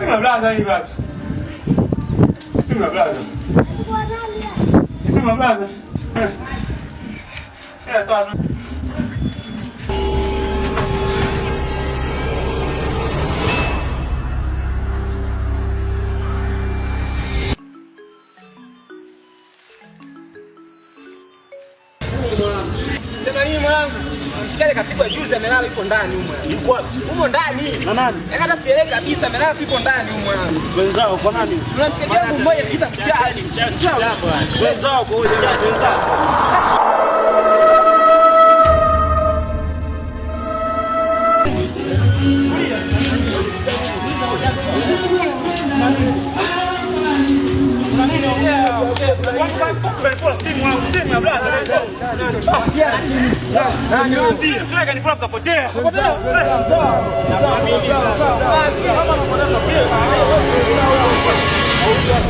Sema blaza hii baba. Sema blaza. Sema blaza. Toa. Sema nini mwanangu? Mshikaji kapigwa juzi amelala yuko ndani huko. Yuko wapi? Huko ndani. Na nani? Hata sielewi kabisa amelala yuko ndani huko mwanangu. Wenzao kwa nani? Tuna mshikaji wangu mmoja anaitwa Mchaji. Mchaji. Wenzao kwa huyo wenzao.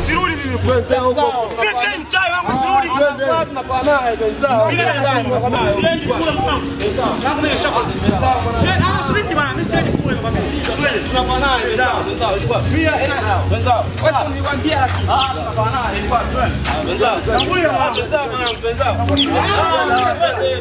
Sirudi mimi wenzao huko. Niache mchai wangu sirudi. Tunapana wenzao. Mimi siwezi kula mwanangu. Kama mimi shaka. Sirudi bana, mimi siwezi kula mwanangu. Tunapana wenzao. Mimi wenzao. Wewe niwaambia tunapana wenzao. Wenzao. Wenzao.